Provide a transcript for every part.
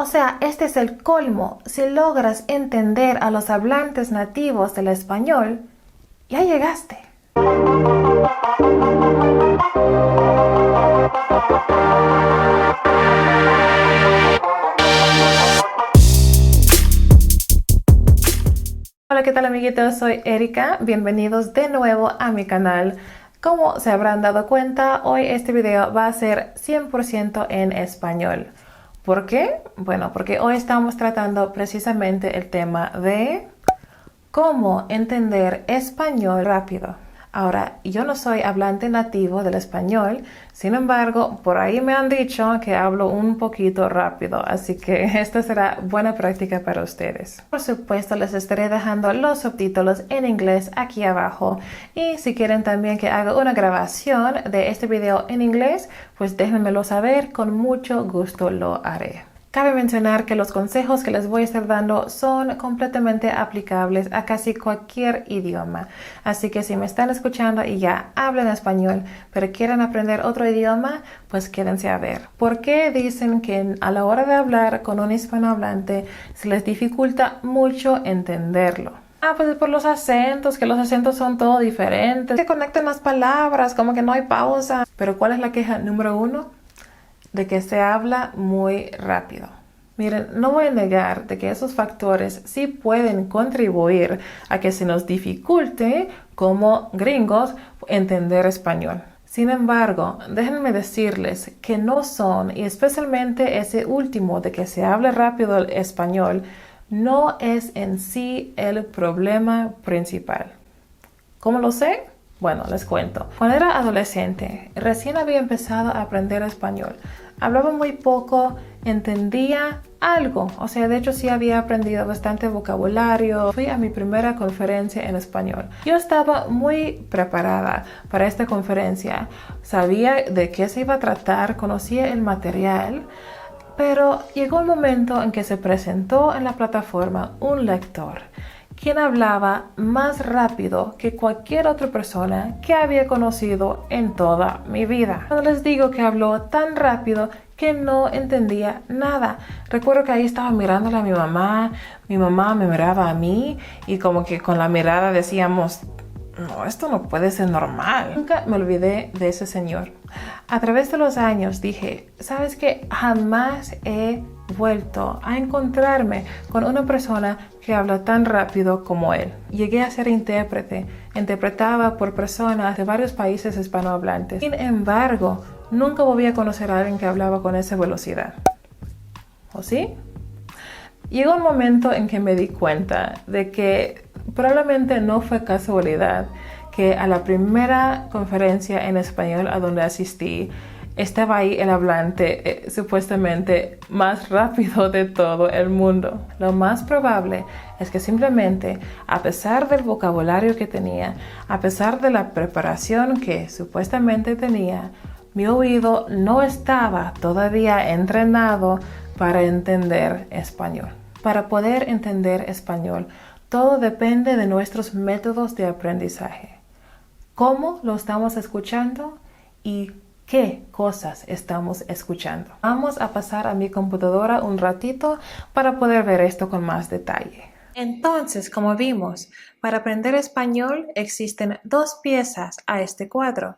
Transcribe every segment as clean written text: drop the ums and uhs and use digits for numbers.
O sea, este es el colmo. Si logras entender a los hablantes nativos del español, ya llegaste. Hola, ¿qué tal amiguitos? Soy Erika. Bienvenidos de nuevo a mi canal. Como se habrán dado cuenta, hoy este video va a ser 100% en español. ¿Por qué? Bueno, porque hoy estamos tratando precisamente el tema de cómo entender español rápido. Ahora, yo no soy hablante nativo del español, sin embargo, por ahí me han dicho que hablo un poquito rápido, así que esta será buena práctica para ustedes. Por supuesto, les estaré dejando los subtítulos en inglés aquí abajo, y si quieren también que haga una grabación de este video en inglés, pues déjenmelo saber, con mucho gusto lo haré. Cabe mencionar que los consejos que les voy a estar dando son completamente aplicables a casi cualquier idioma. Así que si me están escuchando y ya hablan español, pero quieren aprender otro idioma, pues quédense a ver. ¿Por qué dicen que a la hora de hablar con un hispanohablante se les dificulta mucho entenderlo? Pues por los acentos, que los acentos son todo diferentes. Se conectan las palabras, como que no hay pausa. Pero ¿cuál es la queja número uno? De que se habla muy rápido. Miren, no voy a negar de que esos factores sí pueden contribuir a que se nos dificulte como gringos entender español. Sin embargo, déjenme decirles que no son, y especialmente ese último de que se hable rápido el español, no es en sí el problema principal. ¿Cómo lo sé? Bueno, les cuento. Cuando era adolescente, recién había empezado a aprender español. Hablaba muy poco, entendía algo. O sea, de hecho sí había aprendido bastante vocabulario. Fui a mi primera conferencia en español. Yo estaba muy preparada para esta conferencia. Sabía de qué se iba a tratar, conocía el material. Pero llegó un momento en que se presentó en la plataforma un lector, quien hablaba más rápido que cualquier otra persona que había conocido en toda mi vida. Cuando les digo que habló tan rápido que no entendía nada. Recuerdo que ahí estaba mirándole a mi mamá me miraba a mí y como que con la mirada decíamos, no, esto no puede ser normal. Nunca me olvidé de ese señor. A través de los años dije, ¿sabes qué? Jamás he vuelto a encontrarme con una persona que habla tan rápido como él. Llegué a ser intérprete, interpretaba por personas de varios países hispanohablantes. Sin embargo, nunca volví a conocer a alguien que hablaba con esa velocidad. ¿O sí? Llegó un momento en que me di cuenta de que probablemente no fue casualidad que a la primera conferencia en español a donde asistí, estaba ahí el hablante supuestamente más rápido de todo el mundo. Lo más probable es que simplemente, a pesar del vocabulario que tenía, a pesar de la preparación que supuestamente tenía, mi oído no estaba todavía entrenado para entender español. Para poder entender español, todo depende de nuestros métodos de aprendizaje. ¿Cómo lo estamos escuchando y qué cosas estamos escuchando? Vamos a pasar a mi computadora un ratito para poder ver esto con más detalle. Entonces, como vimos, para aprender español existen dos piezas a este cuadro.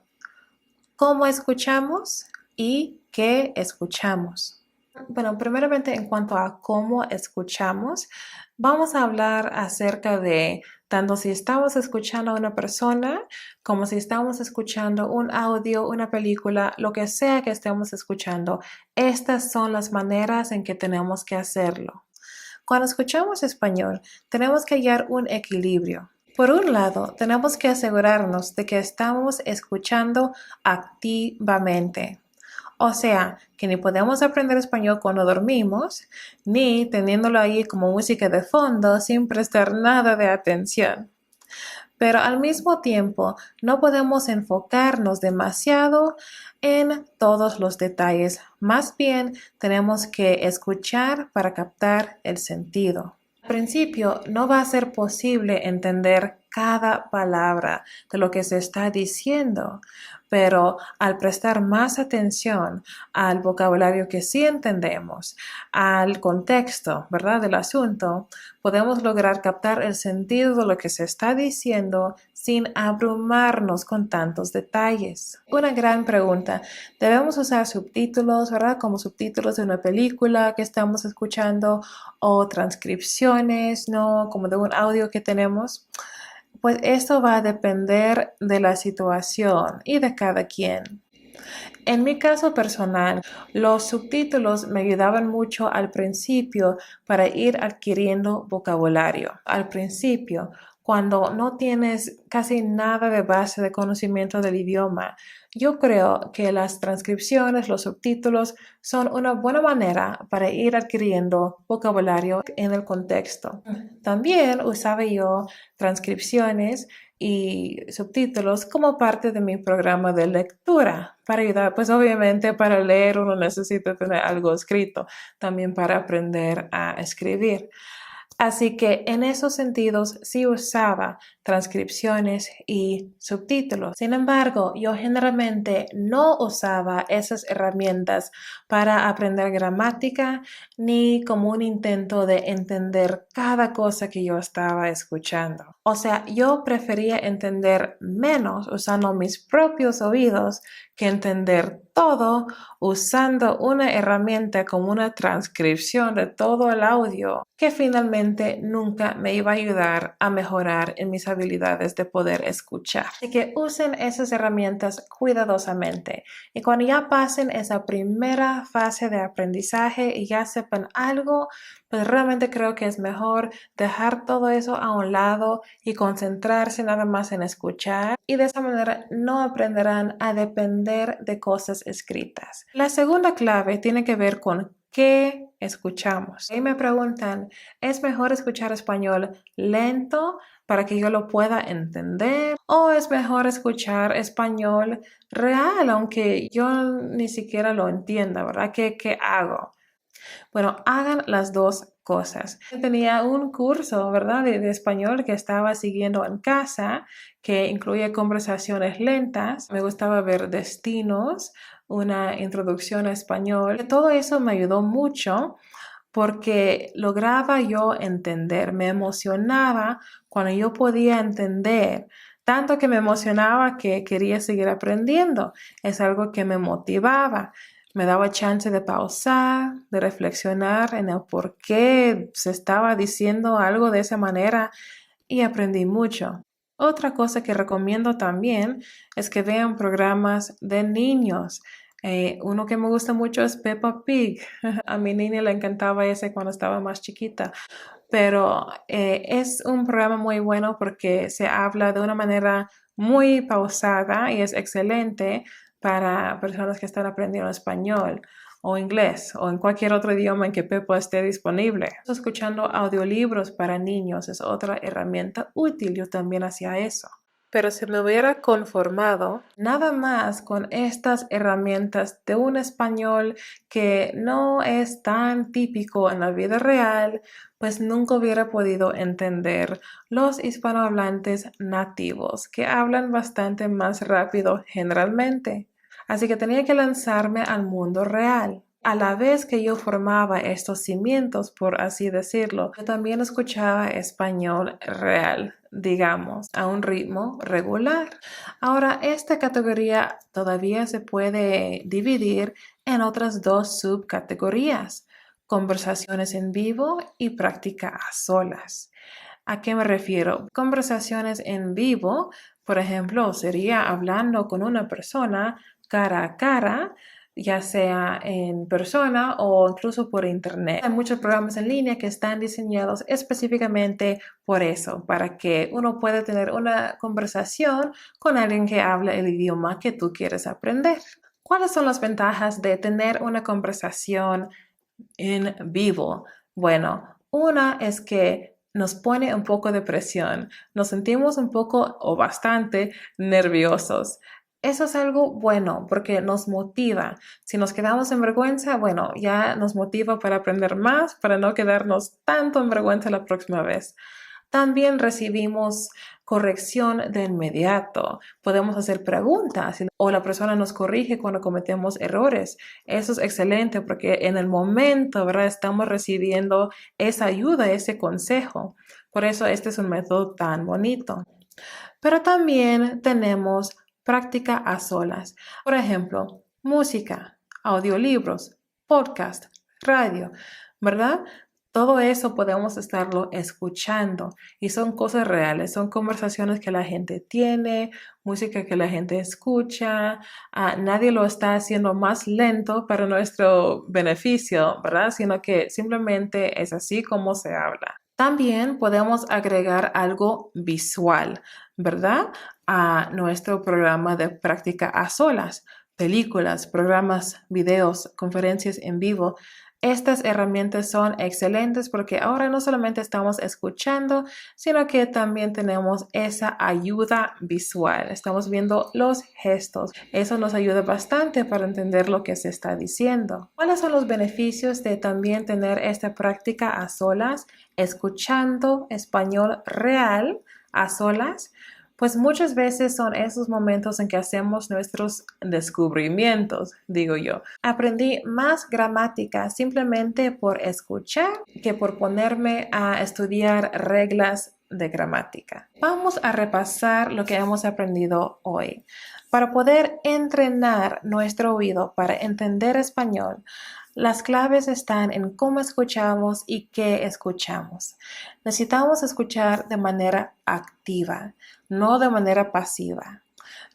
¿Cómo escuchamos y qué escuchamos? Bueno, primeramente en cuanto a cómo escuchamos, vamos a hablar acerca de tanto si estamos escuchando a una persona como si estamos escuchando un audio, una película, lo que sea que estemos escuchando. Estas son las maneras en que tenemos que hacerlo. Cuando escuchamos español, tenemos que hallar un equilibrio. Por un lado, tenemos que asegurarnos de que estamos escuchando activamente. O sea, que ni podemos aprender español cuando dormimos, ni teniéndolo ahí como música de fondo sin prestar nada de atención. Pero al mismo tiempo, no podemos enfocarnos demasiado en todos los detalles. Más bien, tenemos que escuchar para captar el sentido. Al principio, no va a ser posible entender cada palabra de lo que se está diciendo, pero al prestar más atención al vocabulario que sí entendemos, al contexto, ¿verdad?, del asunto, podemos lograr captar el sentido de lo que se está diciendo sin abrumarnos con tantos detalles. Una gran pregunta: ¿debemos usar subtítulos, verdad, como subtítulos de una película que estamos escuchando o transcripciones, ¿no?, como de un audio que tenemos? Pues esto va a depender de la situación y de cada quien. En mi caso personal, los subtítulos me ayudaban mucho al principio para ir adquiriendo vocabulario. Al principio, cuando no tienes casi nada de base de conocimiento del idioma, yo creo que las transcripciones, los subtítulos, son una buena manera para ir adquiriendo vocabulario en el contexto. También usaba yo transcripciones y subtítulos como parte de mi programa de lectura para ayudar, pues obviamente para leer uno necesita tener algo escrito, también para aprender a escribir. Así que en esos sentidos sí usaba transcripciones y subtítulos. Sin embargo, yo generalmente no usaba esas herramientas para aprender gramática ni como un intento de entender cada cosa que yo estaba escuchando. O sea, yo prefería entender menos usando mis propios oídos que entender todo usando una herramienta como una transcripción de todo el audio que finalmente nunca me iba a ayudar a mejorar en mis habilidades de poder escuchar. Así que usen esas herramientas cuidadosamente y cuando ya pasen esa primera fase de aprendizaje y ya sepan algo, pues realmente creo que es mejor dejar todo eso a un lado y concentrarse nada más en escuchar, y de esa manera no aprenderán a depender de cosas escritas. La segunda clave tiene que ver con qué escuchamos. Y me preguntan, ¿es mejor escuchar español lento para que yo lo pueda entender? ¿O es mejor escuchar español real, aunque yo ni siquiera lo entienda, ¿verdad? ¿Qué hago? Bueno, hagan las dos cosas. Tenía un curso, ¿verdad?, de español que estaba siguiendo en casa, que incluye conversaciones lentas. Me gustaba ver destinos, una introducción a español. Todo eso me ayudó mucho porque lograba yo entender, me emocionaba cuando yo podía entender. Tanto que me emocionaba que quería seguir aprendiendo. Es algo que me motivaba. Me daba chance de pausar, de reflexionar en el por qué se estaba diciendo algo de esa manera, y aprendí mucho. Otra cosa que recomiendo también es que vean programas de niños. Uno que me gusta mucho es Peppa Pig. A mi niña le encantaba ese cuando estaba más chiquita, pero es un programa muy bueno porque se habla de una manera muy pausada y es excelente para personas que están aprendiendo español o inglés o en cualquier otro idioma en que Peppa esté disponible. Escuchando audiolibros para niños es otra herramienta útil. Yo también hacía eso. Pero si me hubiera conformado nada más con estas herramientas de un español que no es tan típico en la vida real, pues nunca hubiera podido entender los hispanohablantes nativos, que hablan bastante más rápido generalmente. Así que tenía que lanzarme al mundo real. A la vez que yo formaba estos cimientos, por así decirlo, yo también escuchaba español real, digamos, a un ritmo regular. Ahora, esta categoría todavía se puede dividir en otras dos subcategorías: conversaciones en vivo y práctica a solas. ¿A qué me refiero? Conversaciones en vivo, por ejemplo, sería hablando con una persona cara a cara, ya sea en persona o incluso por internet. Hay muchos programas en línea que están diseñados específicamente por eso, para que uno pueda tener una conversación con alguien que habla el idioma que tú quieres aprender. ¿Cuáles son las ventajas de tener una conversación en vivo? Bueno, una es que nos pone un poco de presión, nos sentimos un poco o bastante nerviosos. Eso es algo bueno porque nos motiva. Si nos quedamos en vergüenza, bueno, ya nos motiva para aprender más, para no quedarnos tanto en vergüenza la próxima vez. También recibimos corrección de inmediato. Podemos hacer preguntas o la persona nos corrige cuando cometemos errores. Eso es excelente porque en el momento, ¿verdad? Estamos recibiendo esa ayuda, ese consejo. Por eso este es un método tan bonito. Pero también tenemos práctica a solas. Por ejemplo, música, audiolibros, podcast, radio, ¿verdad? Todo eso podemos estarlo escuchando y son cosas reales, son conversaciones que la gente tiene, música que la gente escucha. Nadie lo está haciendo más lento para nuestro beneficio, ¿verdad? Sino que simplemente es así como se habla. También podemos agregar algo visual, ¿verdad? A nuestro programa de práctica a solas, películas, programas, videos, conferencias en vivo. Estas herramientas son excelentes porque ahora no solamente estamos escuchando, sino que también tenemos esa ayuda visual. Estamos viendo los gestos. Eso nos ayuda bastante para entender lo que se está diciendo. ¿Cuáles son los beneficios de también tener esta práctica a solas, escuchando español real a solas? Pues muchas veces son esos momentos en que hacemos nuestros descubrimientos, digo yo. Aprendí más gramática simplemente por escuchar que por ponerme a estudiar reglas de gramática. Vamos a repasar lo que hemos aprendido hoy. Para poder entrenar nuestro oído para entender español, las claves están en cómo escuchamos y qué escuchamos. Necesitamos escuchar de manera activa, no de manera pasiva.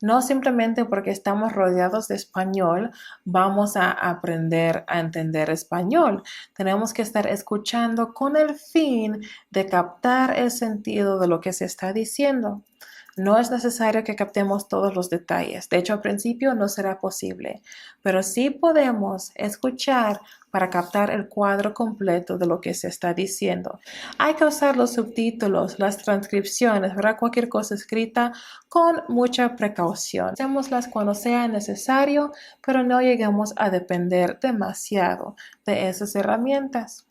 No simplemente porque estamos rodeados de español vamos a aprender a entender español. Tenemos que estar escuchando con el fin de captar el sentido de lo que se está diciendo. No es necesario que captemos todos los detalles. De hecho, al principio no será posible, pero sí podemos escuchar para captar el cuadro completo de lo que se está diciendo. Hay que usar los subtítulos, las transcripciones, ¿verdad? Cualquier cosa escrita con mucha precaución. Hacémoslas cuando sea necesario, pero no lleguemos a depender demasiado de esas herramientas.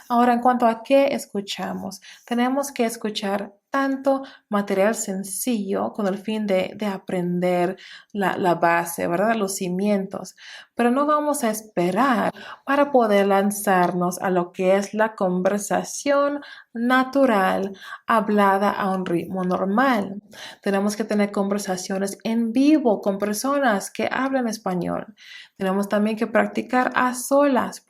Ahora, en cuanto a qué escuchamos, tenemos que escuchar tanto material sencillo con el fin de aprender la base, ¿verdad? Los cimientos, pero no vamos a esperar para poder lanzarnos a lo que es la conversación natural hablada a un ritmo normal. Tenemos que tener conversaciones en vivo con personas que hablan español. Tenemos también que practicar a solas.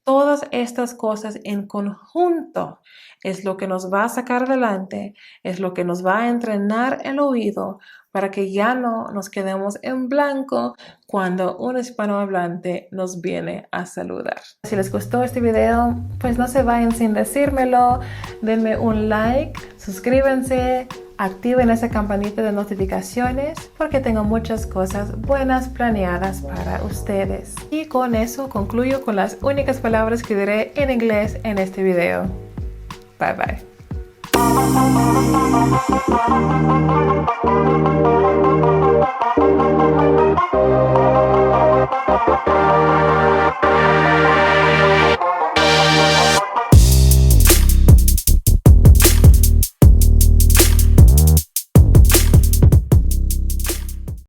Todas estas cosas en conjunto es lo que nos va a sacar adelante, es lo que nos va a entrenar el oído para que ya no nos quedemos en blanco cuando un hispanohablante nos viene a saludar. Si les gustó este video, pues no se vayan sin decírmelo, denme un like, suscríbanse, activen esa campanita de notificaciones porque tengo muchas cosas buenas planeadas para ustedes. Y con eso concluyo con las únicas palabras que diré en inglés en este video. Bye bye.